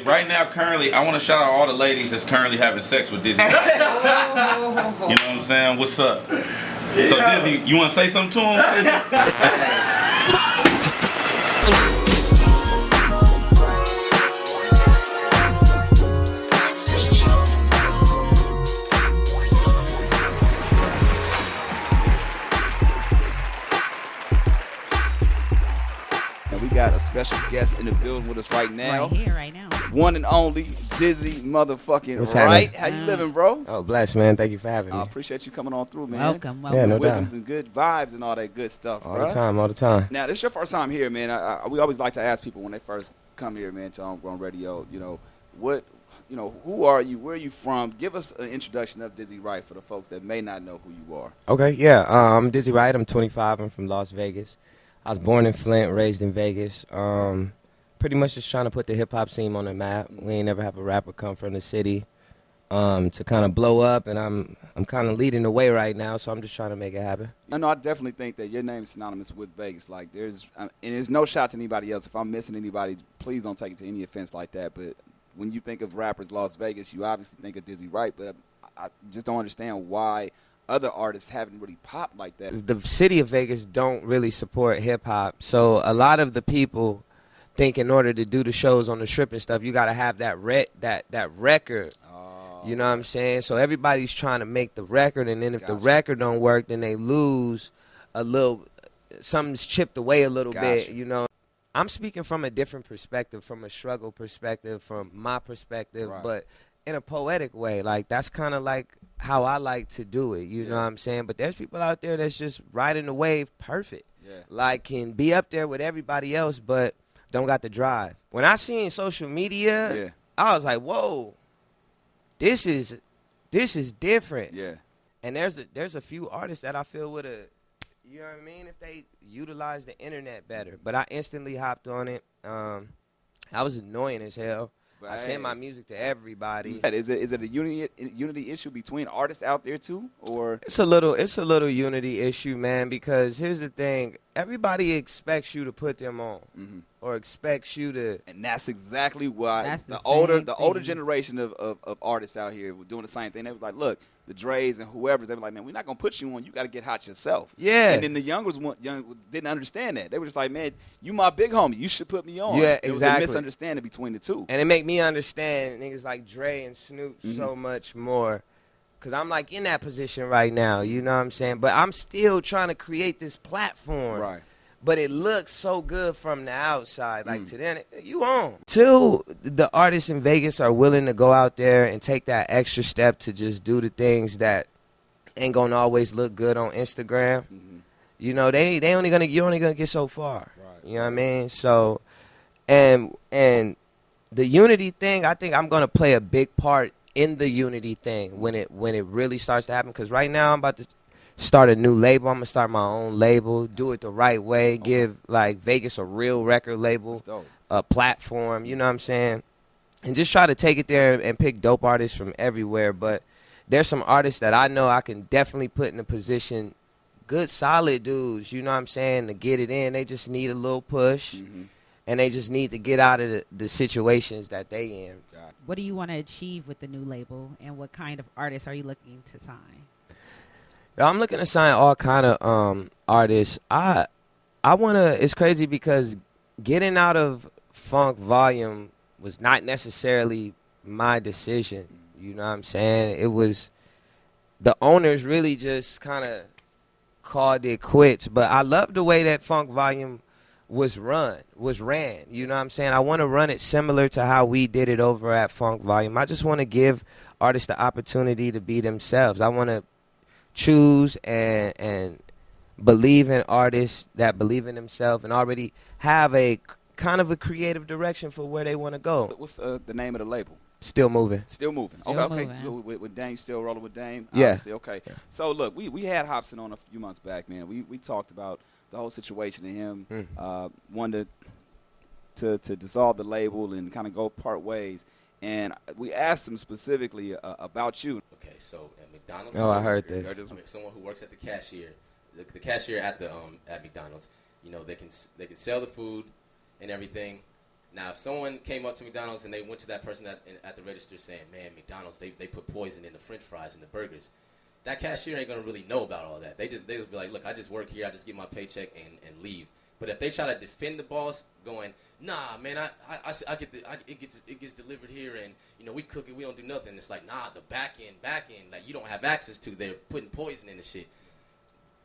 Right now, currently, I want to shout out all the ladies that's currently having sex with Dizzy. You know what I'm saying? What's up? So Dizzy, you want to say something to him? We got a special guest in the building with us right now. Right here, right now. One and only Dizzy motherfucking What's Wright. happening? How you living, bro? Oh, blessed, man. Thank you for having me. I appreciate you coming on through, man. Welcome. Yeah, no doubt. Wisdoms and good vibes and all that good stuff, All bro. the time, all the time. Now, this is your first time here, man. We always like to ask people when they first come here, man, to Homegrown Radio, who are you? Where are you from? Give us an introduction of Dizzy Wright for the folks that may not know who you are. Okay, yeah. I'm Dizzy Wright. I'm 25. I'm from Las Vegas. I was born in Flint, raised in Vegas. Pretty much just trying to put the hip-hop scene on the map. We ain't never have a rapper come from the city to kind of blow up, and I'm kind of leading the way right now, so I'm just trying to make it happen. I know I definitely think that your name is synonymous with Vegas. Like, and there's no shot to anybody else. If I'm missing anybody, please don't take it to any offense like that. But when you think of rappers Las Vegas, you obviously think of Dizzy Wright, but I just don't understand why other artists haven't really popped like that. The city of Vegas don't really support hip-hop, so a lot of the people think in order to do the shows on the Strip and stuff, you got to have that record. You know what I'm saying? So everybody's trying to make the record, and then if the record don't work, then they lose a little. Something's chipped away a little bit, you know. I'm speaking from a different perspective, from a struggle perspective, from my perspective, but in a poetic way. Like, that's kind of like how I like to do it, you know what I'm saying? But there's people out there that's just riding the wave perfect. Like, can be up there with everybody else, but don't got the drive. When I seen social media, I was like, whoa, this is different. Yeah. And there's a few artists that I feel would have, you know what I mean, if they utilize the internet better. But I instantly hopped on it. I was annoying as hell. I send my music to everybody. Is it a unity issue between artists out there too, or it's a little unity issue, man? Because here's the thing: everybody expects you to put them on, or expects you to, and that's exactly why That's the the older generation of artists out here were doing the same thing. They was like, look, the Dre's and whoever's, they were like, man, we're not gonna put you on. You got to get hot yourself. Yeah. And then the young didn't understand that. They were just like, man, you my big homie. You should put me on. Yeah, It was a misunderstanding between the two. And it make me understand niggas like Dre and Snoop so much more. Because I'm like in that position right now, you know what I'm saying? But I'm still trying to create this platform. Right. But it looks so good from the outside. Like, to them, you on. Till the artists in Vegas are willing to go out there and take that extra step to just do the things that ain't going to always look good on Instagram. You know, you're only going to get so far. Right. You know what I mean? So, and the unity thing, I think I'm going to play a big part in the unity thing when it really starts to happen. Because right now I'm about to start a new label. I'm going to start my own label, do it the right way, give, like, Vegas a real record label, a platform, you know what I'm saying? And just try to take it there and pick dope artists from everywhere. But there's some artists that I know I can definitely put in a position, good, solid dudes, you know what I'm saying, to get it in. They just need a little push, and they just need to get out of the situations that they in. What do you want to achieve with the new label, and what kind of artists are you looking to sign? I'm looking to sign all kind of artists. I want to, it's crazy because getting out of Funk Volume was not necessarily my decision. You know what I'm saying? It was, the owners really just kind of called it quits. But I love the way that Funk Volume was ran. You know what I'm saying? I want to run it similar to how we did it over at Funk Volume. I just want to give artists the opportunity to be themselves. I want to choose and believe in artists that believe in themselves and already have a kind of a creative direction for where they want to go. What's the name of the label? Still Moving. Still Moving. Still Okay. moving. With Dame, still rolling with Dame? Yeah. Obviously, okay. Yeah. So, look, we had Hopsin on a few months back, man. We talked about the whole situation to him, wanted to dissolve the label and kind of go part ways. And we asked him specifically about you. Okay, so at McDonald's. Oh, I heard this. I mean, someone who works at the cashier, the cashier at McDonald's. You know, they can sell the food and everything, Now, if someone came up to McDonald's and they went to that person at the register saying, man, McDonald's, they put poison in the french fries and the burgers, that cashier ain't going to really know about all that. They just be like, look, I just work here. I just get my paycheck and leave. But if they try to defend the boss going, nah, man, it gets delivered here and, you know, we cook it. We don't do nothing. It's like, nah, the back end, like you don't have access to. They're putting poison in the shit.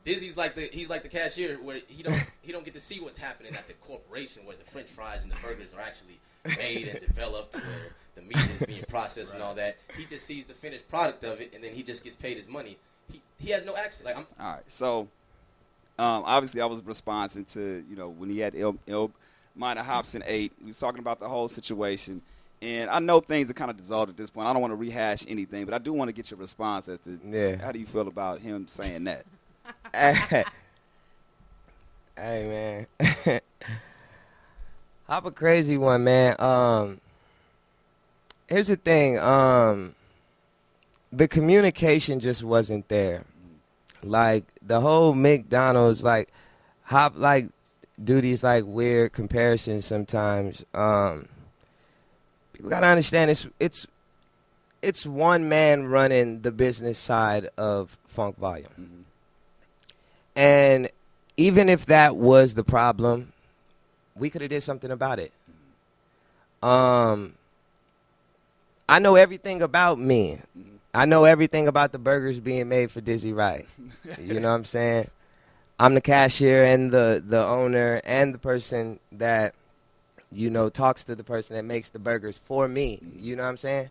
Dizzy's like the cashier where he don't get to see what's happening at the corporation where the french fries and the burgers are actually made and developed, where the meat is being processed and all that. He just sees the finished product of it, and then he just gets paid his money. He has no access. Like, all right, so obviously I was responding to, you know, when he had minor Hopsin 8. He was talking about the whole situation. And I know things are kind of dissolved at this point. I don't want to rehash anything, but I do want to get your response as to how do you feel about him saying that? Hey, man. Hop a crazy one, man. Here's the thing. The communication just wasn't there. Like, the whole McDonald's, like, Hop, like, do these, like, weird comparisons sometimes. People got to understand it's one man running the business side of Funk Volume. Mm-hmm. And even if that was the problem, we could have did something about it. I know everything about me. I know everything about the burgers being made for Dizzy Wright. You know what I'm saying? I'm the cashier and the owner and the person that, you know, talks to the person that makes the burgers for me. You know what I'm saying?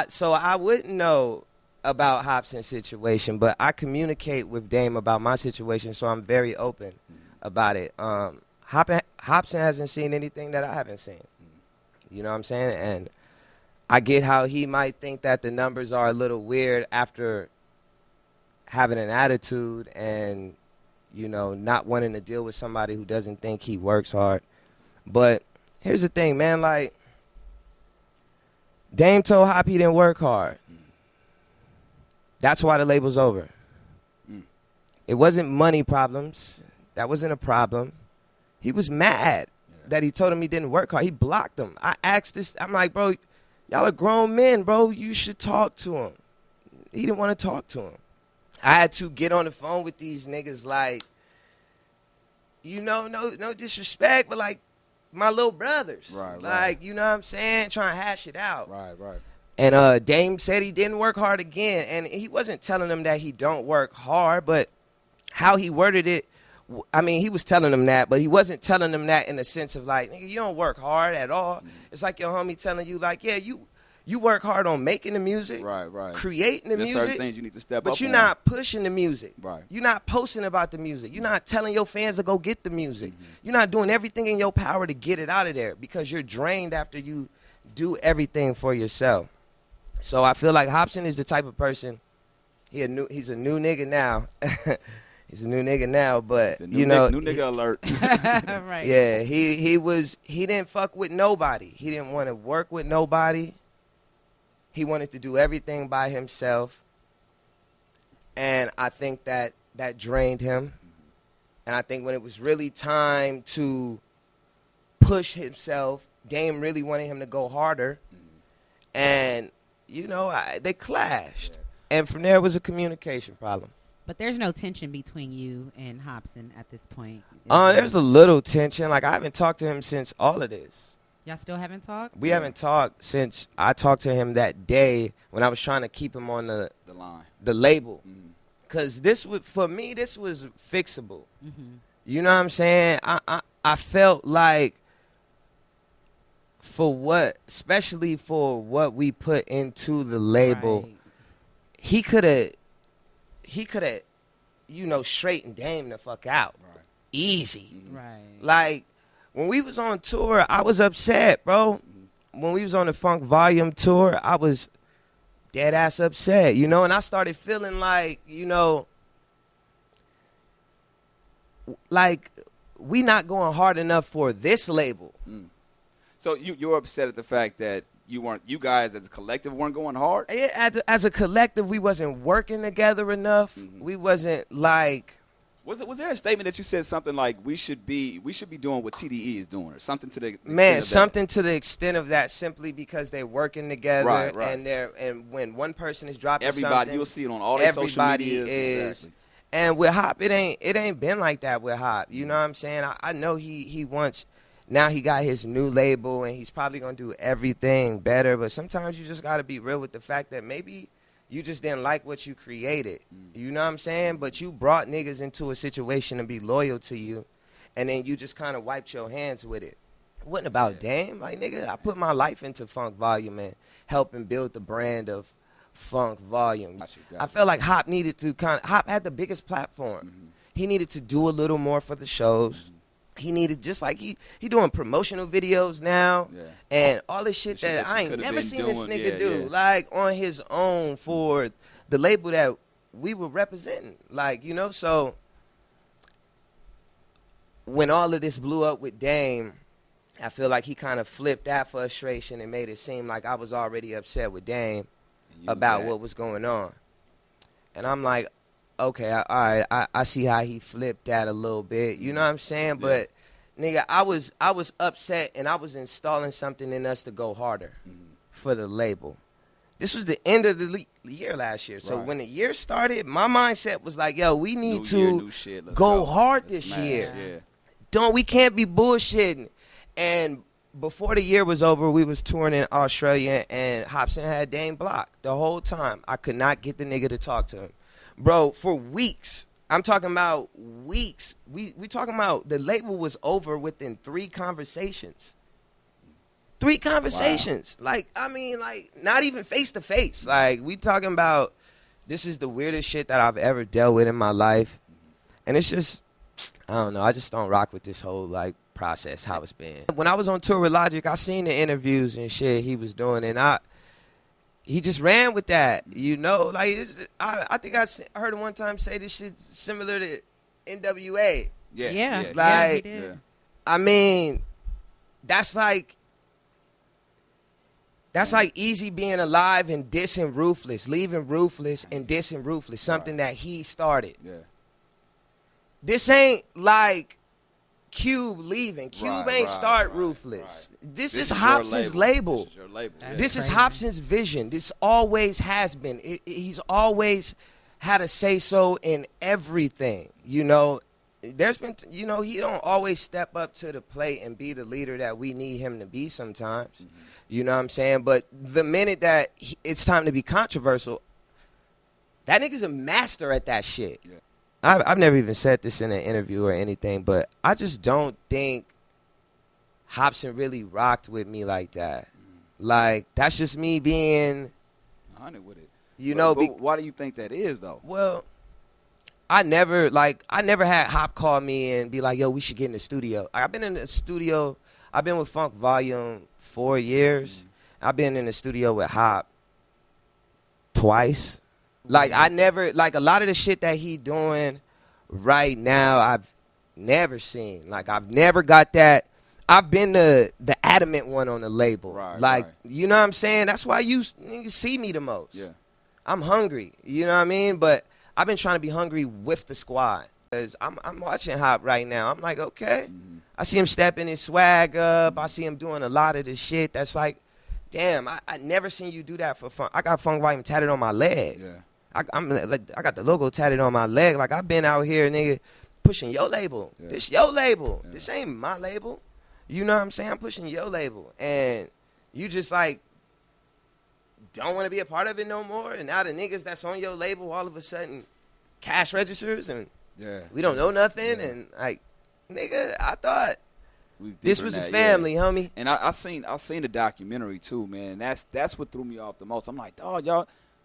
So I wouldn't know about Hopsin's situation, but I communicate with Dame about my situation, so I'm very open about it. Hopsin hasn't seen anything that I haven't seen. You know what I'm saying? And I get how he might think that the numbers are a little weird after having an attitude and, you know, not wanting to deal with somebody who doesn't think he works hard. But here's the thing, man, like, Dame told Hop he didn't work hard. That's why the label's over. It wasn't money problems. That wasn't a problem. He was mad that he told him he didn't work hard. He blocked him. I asked this. I'm like, bro, y'all are grown men, bro. You should talk to him. He didn't want to talk to him. I had to get on the phone with these niggas like, you know, no disrespect, but like my little brothers. Right. Like, you know what I'm saying? Trying to hash it out. Right. And Dame said he didn't work hard again. And he wasn't telling them that he don't work hard, but how he worded it, I mean, he was telling them that, but he wasn't telling them that in the sense of like, nigga, you don't work hard at all. It's like your homie telling you like, yeah, you work hard on making the music, Right. creating the There's music, certain things you need to step up but you're on. not pushing the music. Right. You're not posting about the music. You're not telling your fans to go get the music. You're not doing everything in your power to get it out of there because you're drained after you do everything for yourself. So I feel like Hopsin is the type of person, he's a new nigga now. He's a new nigga now, but New you know, nigga alert. Right. yeah, he didn't fuck with nobody. He didn't want to work with nobody. He wanted to do everything by himself. And I think that drained him. And I think when it was really time to push himself, Dame really wanted him to go harder. And, you know, they clashed. And from there was a communication problem. But there's no tension between you and Hopsin at this point. There's a little tension. Like, I haven't talked to him since all of this. Y'all still haven't talked? We haven't talked since I talked to him that day when I was trying to keep him on the line, the label. Because for me, this was fixable. You know what I'm saying? I felt like especially for what we put into the label, Right. he could have, you know, straightened Dame the fuck out. Right. Easy. Right. Like, when we was on tour, I was upset, bro. When we was on the Funk Volume tour, I was dead ass upset, you know, and I started feeling like, you know, like we not going hard enough for this label. So you're upset at the fact that you guys as a collective weren't going hard? As a collective, we wasn't working together enough. We wasn't like Was there a statement that you said something like we should be doing what TDE is doing or something to the extent Man, of that? something to the extent of that, simply because they're working together, Right. and when one person is dropping Everybody, something, you'll see it on all their social everybody medias. is. Exactly. And with Hop, it ain't been like that with Hop. You know what I'm saying? I know he wants. Now he got his new label, and he's probably gonna do everything better. But sometimes you just gotta be real with the fact that maybe you just didn't like what you created. You know what I'm saying? But you brought niggas into a situation to be loyal to you, and then you just kind of wiped your hands with it. It wasn't about Dame. Like, nigga, I put my life into Funk Volume and helping build the brand of Funk Volume. Gotcha. I felt like Hop needed to Hop had the biggest platform. He needed to do a little more for the shows. He needed, just like he doing promotional videos now, and all this shit The shit that that I you ain't coulda never been seen this doing, nigga yeah, do, yeah. like on his own for the label that we were representing, like, you know. So when all of this blew up with Dame, I feel like he kind of flipped that frustration and made it seem like I was already upset with Dame about what was going on, and I'm like, okay, all right, I see how he flipped that a little bit. You know what I'm saying? But, nigga, I was upset, and I was installing something in us to go harder for the label. This was the end of the year last year. So when the year started, my mindset was like, yo, we need to go hard this year. We can't be bullshitting. And before the year was over, we was touring in Australia, and Hopsin had Dame blocked the whole time. I could not get the nigga to talk to him. Bro, for weeks, I'm talking about weeks. We talking about the label was over within 3 conversations. 3 conversations. Wow. Like, I mean, like, not even face to face. Like, we talking about, this is the weirdest shit that I've ever dealt with in my life. And it's just, I don't know. I just don't rock with this whole, like, process, how it's been. When I was on tour with Logic, I seen the interviews and shit he was doing, and he just ran with that, you know. Like, I think I heard him one time say this shit's similar to NWA. Yeah. Like, he did. I mean, that's like Easy being alive and dissing Ruthless, leaving Ruthless and dissing Ruthless, something that he started. Yeah. This ain't like Cube leaving. Cube ain't start Ruthless. This is Hopsin's label. This is your label. This is Hopsin's vision. This always has been. He's always had a say-so in everything, you know. There's been, you know, he don't always step up to the plate and be the leader that we need him to be sometimes. You know what I'm saying? But the minute that it's time to be controversial, that nigga's a master at that shit. Yeah. I've never even said this in an interview or anything, but I just don't think Hopsin really rocked with me like that. Like, that's just me being 100 with it. You know, but why do you think that is, though? Well, I never had Hop call me and be like, yo, we should get in the studio. I've been in the studio. I've been with Funk Volume 4 years. I've been in the studio with Hop twice. Like, I never, like, a lot of the shit that he doing right now, I've never seen. Like, I've never got that. I've been the adamant one on the label. Like, you know what I'm saying? That's why you see me the most. Yeah. I'm hungry. You know what I mean? But I've been trying to be hungry with the squad. Because I'm watching Hop right now. I'm like, okay. I see him stepping his swag up. I see him doing a lot of the shit that's like, damn, I never seen you do that for Funk. I got Funk Volume tatted on my leg. Yeah. I got the logo tatted on my leg. Like, I've been out here, nigga, pushing your label. Yeah. This your label. Yeah. This ain't my label. You know what I'm saying? I'm pushing your label. And you just, like, don't want to be a part of it no more. And now the niggas that's on your label all of a sudden cash registers and we don't know nothing. Yeah. And, like, nigga, I thought this was a family, homie. And I seen the documentary, too, man. That's what threw me off the most. I'm like, dog,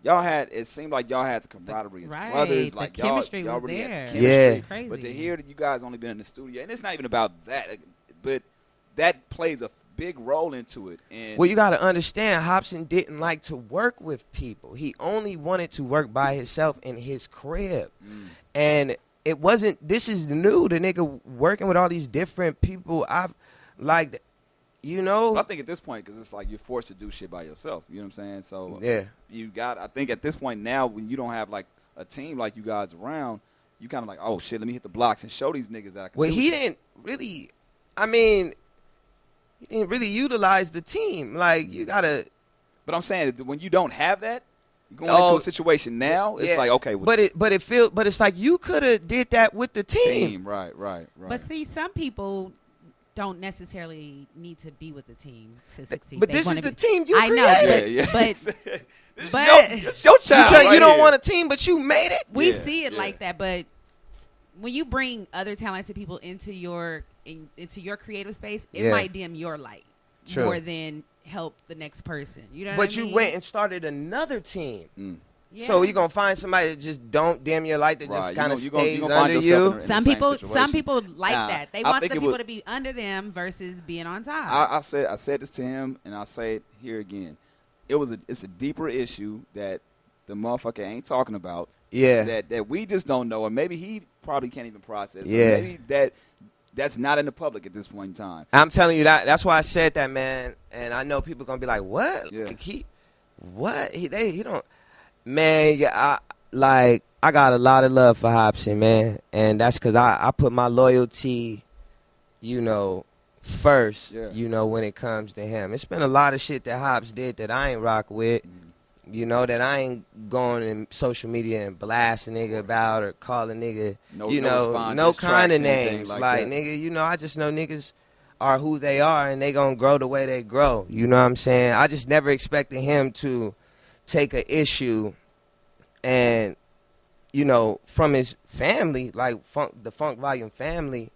y'all had, it seemed like y'all had the camaraderie as brothers. Like, the chemistry y'all was really there. had the chemistry. Crazy. But to hear that you guys only been in the studio, and it's not even about that, but that plays a big role into it. And well, you got to understand, Hopsin didn't like to work with people. He only wanted to work by himself in his crib. And it wasn't, this is new, the nigga working with all these different people. I've, like, you know. I think at this point, because it's like you're forced to do shit by yourself. You know what I'm saying? So yeah, you got, I think at this point now, when you don't have like a team like you guys around, you kind of like, oh shit, let me hit the blocks and show these niggas that I can. Well, do he shit. didn't really. I mean, he didn't really utilize the team. Like you gotta. But I'm saying when you don't have that, you're going into a situation now. It's yeah. like okay, well, but it's like you could have did that with the team. right. But see, some people don't necessarily need to be with the team to succeed. But They this is wanna the be- team you I know, created. but it's your child. You don't here. want a team, but you made it. we Yeah, see it yeah. like that. But when you bring other talented people into your creative space, it Yeah. might dim your light True. more than help the next person. You know what But I mean? you went and started another team. Yeah. So you're gonna find somebody that just don't dim your light, that Right. just kind of You gonna stays find under yourself you. in the some same people situation. like Nah, that. They I want the think it people would- to be under them versus being on top. I said this to him, and I'll say it here again. It's a deeper issue that the motherfucker ain't talking about. Yeah. That we just don't know, or maybe he probably can't even process. Or Yeah. maybe that's not in the public at this point in time. I'm telling you that's why I said that, man. And I know people gonna be like, "What? Yeah. He don't." Man, yeah, I got a lot of love for Hopsin, man, and that's because I put my loyalty, first. Yeah. When it comes to him, it's been a lot of shit that Hops did that I ain't rock with. That I ain't going in social media and blast a nigga about or call a nigga, No no kind tracks, of anything names. like that. Nigga, I just know niggas are who they are and they gonna grow the way they grow. You know what I'm saying? I just never expected him to take an issue and, from his family, like the Funk Volume family,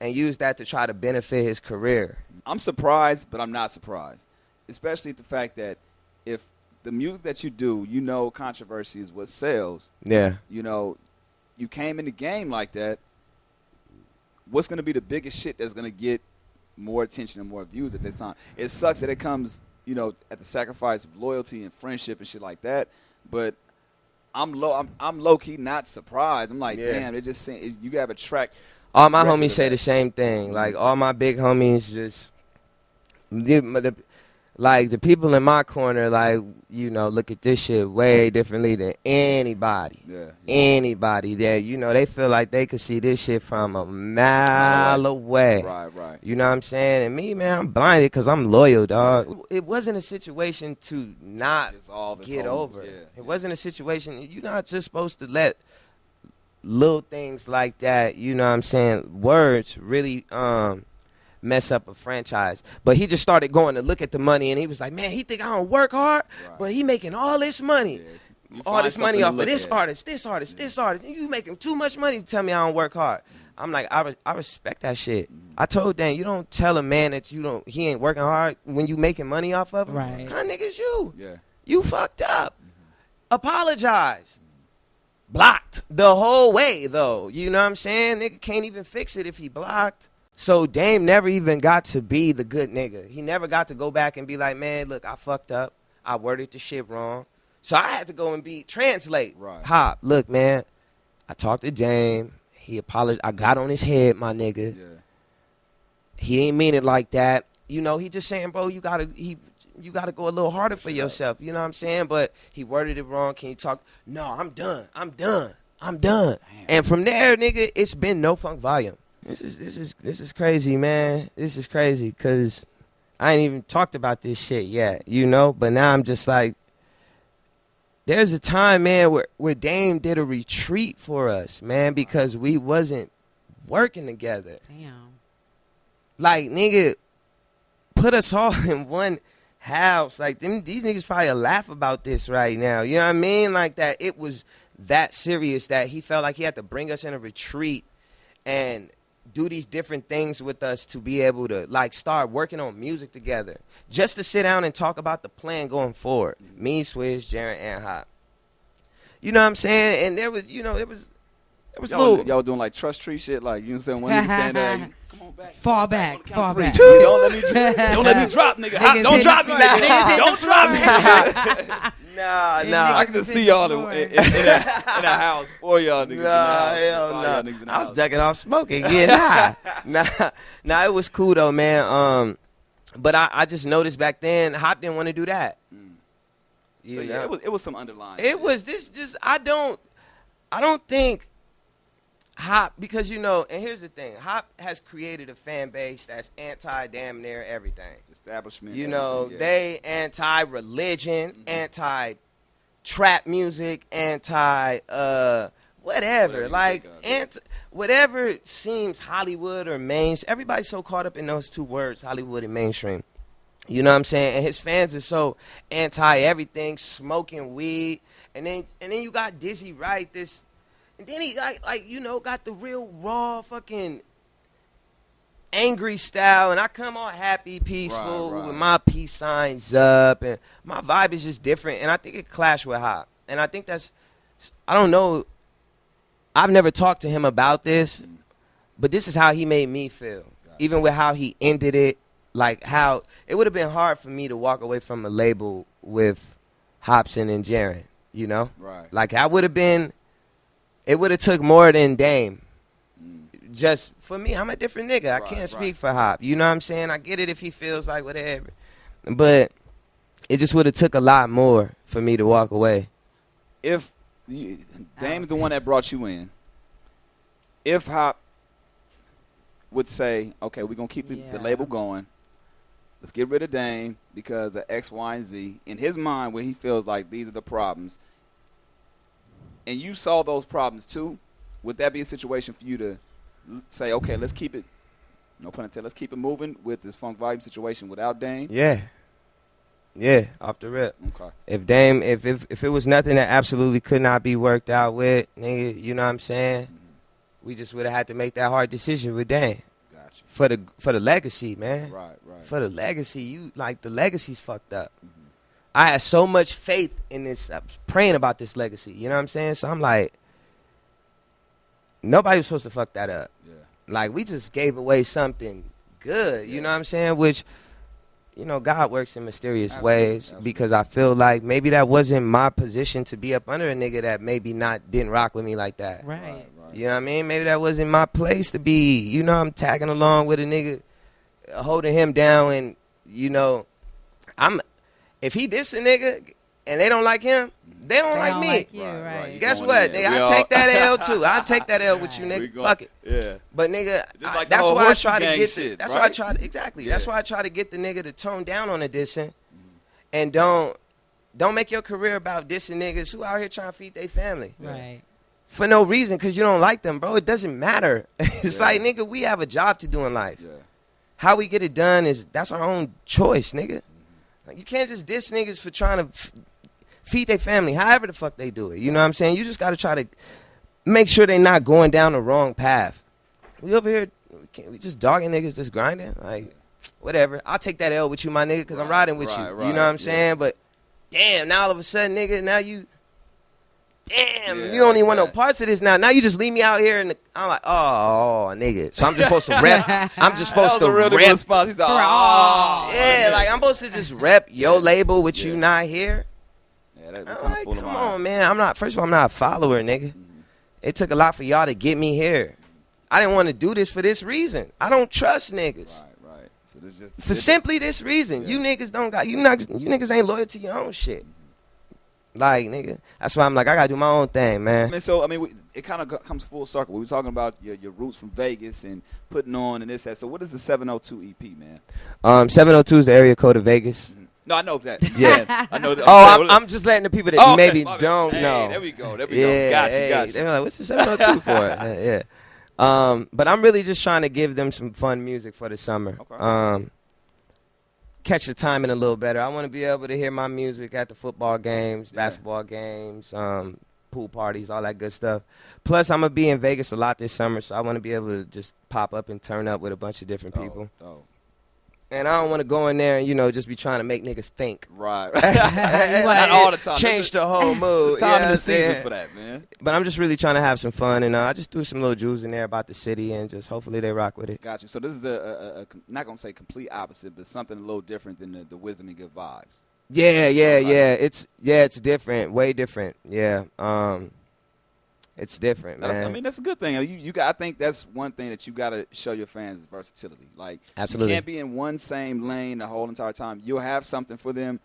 and use that to try to benefit his career. I'm surprised, but I'm not surprised, especially at the fact that if the music that you do, controversy is what sells. Yeah. You came in the game like that. What's going to be the biggest shit that's going to get more attention and more views at this time? It sucks that it comes, at the sacrifice of loyalty and friendship and shit like that. But I'm low key not surprised. I'm like, Yeah. damn, it just you have a track. All my record homies of say that. the same thing. Like, all my big homies just, the people in my corner, look at this shit way differently than anybody. Yeah. Anybody that, they feel like they could see this shit from a mile away. Right. You know what I'm saying? And me, man, I'm blinded because I'm loyal, dog. It wasn't a situation to not Dissolve his get homies, over. yeah. It wasn't a situation. You're not just supposed to let little things like that, words really mess up a franchise. But he just started going to look at the money, and he was like, man, he think I don't work hard, Right. but he making all this money. Yes. You All find this something money to off of look this at. artist, this artist, this artist. You making too much money to tell me I don't work hard. I'm like, I respect that shit. I told Dan, you don't tell a man that he ain't working hard when you making money off of him. Right. What kind of niggas you? Yeah. You fucked up. Apologize. Blocked the whole way, though. You know what I'm saying? Nigga can't even fix it if he blocked. So Dame never even got to be the good nigga. He never got to go back and be like, man, look, I fucked up. I worded the shit wrong. So I had to go and translate. Right. Hop, look, man, I talked to Dame. He apologized. I got on his head, my nigga. Yeah. He ain't mean it like that. He just saying, bro, you gotta go a little harder for yourself. You know what I'm saying? But he worded it wrong. Can you talk? No, I'm done. And from there, nigga, it's been no Funk Volume. This is crazy, man. This is crazy because I ain't even talked about this shit yet, But now I'm just like, there's a time, man, where Dame did a retreat for us, man, because we wasn't working together. Damn. Like, nigga, put us all in one house. Like, these niggas probably laugh about this right now. You know what I mean? Like, that it was that serious that he felt like he had to bring us in a retreat and do these different things with us to be able to, start working on music together. Just to sit down and talk about the plan going forward. Me, Swizz, Jaren, and Hop. You know what I'm saying? And there was Y'all doing like trust tree shit, like one nigga stand there, come on back, Fall back. Don't let me drop, nigga. Don't drop me, nigga. Don't drop me. Nah. I can just see y'all in a house for y'all niggas. Nah, hell no. I was ducking off smoking, getting high. Nah, it was cool though, man. But I just noticed back then, Hop didn't want to do that. So yeah, it was some underlying. It was this just I don't think Hop, because and here's the thing, Hop has created a fan base that's anti damn near everything. Establishment. They anti-religion, anti-trap music, whatever. Like, whatever seems Hollywood or mainstream. Everybody's so caught up in those two words, Hollywood and mainstream. You know what I'm saying? And his fans are so anti-everything, smoking weed. And then you got Dizzy Wright, this. And then he got the real raw fucking angry style, and I come all happy, peaceful, with my peace signs up, and my vibe is just different, and I think it clashed with Hop. And I think I don't know, I've never talked to him about this, but this is how he made me feel. Even with how he ended it, like how it would have been hard for me to walk away from a label with Hopsin and Jaren, Right. Like it would have took more than Dame. Just for me, I'm a different nigga. I can't speak for Hop. You know what I'm saying? I get it if he feels like whatever. But it just would have took a lot more for me to walk away. If Dame's the one that brought you in, if Hop would say, okay, we're going to keep the label going, let's get rid of Dame because of X, Y, and Z, in his mind where he feels like these are the problems, and you saw those problems too, would that be a situation for you to say, okay, let's keep it, no pun intended, let's keep it moving with this funk volume situation without Dame? Yeah, off the rip. Okay. If Dame, if it was nothing that absolutely could not be worked out with, nigga, you know what I'm saying? We just would have had to make that hard decision with Dame. Gotcha. For the legacy, man. Right. For the legacy, the legacy's fucked up. I had so much faith in this. I was praying about this legacy. You know what I'm saying? So I'm like, nobody was supposed to fuck that up. Yeah. Like, we just gave away something good. You know what I'm saying? Which, God works in mysterious ways because I feel like maybe that wasn't my position to be up under a nigga that maybe didn't rock with me like that. Right. You know what I mean? Maybe that wasn't my place to be. I'm tagging along with a nigga, holding him down, and if he diss a nigga and they don't like him, they don't like me. You, right. Guess what, nigga? I take that L too. I take that L with you, nigga. Fuck it. Yeah. But nigga, Like that's why I try to get. shit, That's right? why I try to exactly. Yeah. That's why I try to get the nigga to tone down on the dissing, and don't make your career about dissing niggas who out here trying to feed their family. Right. For no reason, because you don't like them, bro. It doesn't matter. It's like, nigga, we have a job to do in life. Yeah. How we get it done that's our own choice, nigga. Like, you can't just diss niggas for trying to feed their family, however the fuck they do it. You know what I'm saying? You just got to try to make sure they're not going down the wrong path. We over here, we just dogging niggas that's grinding. Like, whatever. I'll take that L with you, my nigga, because I'm riding with you. You know what I'm saying? But, damn, now all of a sudden, nigga, now you... Damn, you don't even want no parts of this now. Now you just leave me out here, and I'm like, oh, nigga. So I'm just supposed to rep. I'm just supposed to rep. Response. He's like, yeah, like I'm supposed to just rep your label with you not here. Yeah, that's I'm like, come on, man. First of all, I'm not a follower, nigga. It took a lot for y'all to get me here. I didn't want to do this for this reason. I don't trust niggas. Right. So this just for simply this reason. You niggas don't got you niggas ain't loyal to your own shit. Like, nigga, that's why I'm like, I gotta do my own thing, man. It kind of comes full circle. We were talking about your roots from Vegas and putting on and this, that. So what is the 702 EP, man? 702 is the area code of Vegas. Mm-hmm. No, I know that. Yeah. I know that. I'm just letting the people that maybe don't know. There we go. Gotcha. They're like, what's the 702 for? Yeah. But I'm really just trying to give them some fun music for the summer. Okay. Catch the timing a little better. I want to be able to hear my music at the football games, basketball games, pool parties, all that good stuff. Plus, I'm going to be in Vegas a lot this summer, so I want to be able to just pop up and turn up with a bunch of different people. And I don't want to go in there and, just be trying to make niggas think. Right. Not all the time. Change the whole mood. Time in the season for that, man. But I'm just really trying to have some fun, and I just threw some little jewels in there about the city, and just hopefully they rock with it. Gotcha. So this is not going to say complete opposite, but something a little different than the Wisdom and Good Vibes. Yeah. It's different, way different. Yeah. It's different, man. That's a good thing. I think that's one thing that you got to show your fans is versatility. Like, absolutely. You can't be in one same lane the whole entire time. You'll have something for them,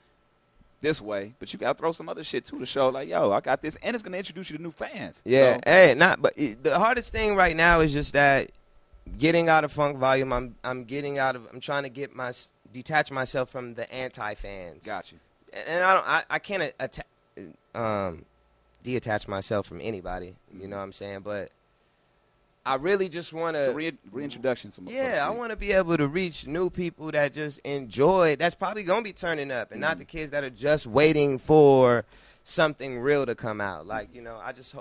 this way, but you got to throw some other shit to the show. Like, yo, I got this, and it's gonna introduce you to new fans. Yeah, So, hey, the hardest thing right now is just that getting out of funk volume. I'm trying to detach myself from the anti-fans. got you. And I can't detach myself from anybody. You know what I'm saying? But I really just want to. So reintroduction. Yeah, I want to be able to reach new people that just enjoy. That's probably gonna be turning up, and not the kids that are just waiting for something real to come out. Like, you know, I just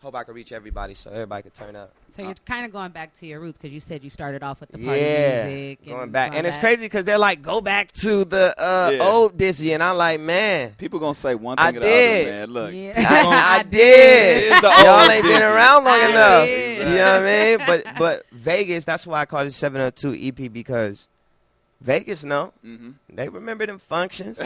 hope I can reach everybody so everybody can turn up. So you're kind of going back to your roots because you said you started off with the party music. Going back. And it's crazy because they're like, go back to the old Dizzy. And I'm like, man. People going to say one thing or the other, man. Look. Yeah. I did. Y'all ain't been around long enough. did. You know what I mean? But Vegas, that's why I call it 702 EP, because Vegas know. They remember them functions.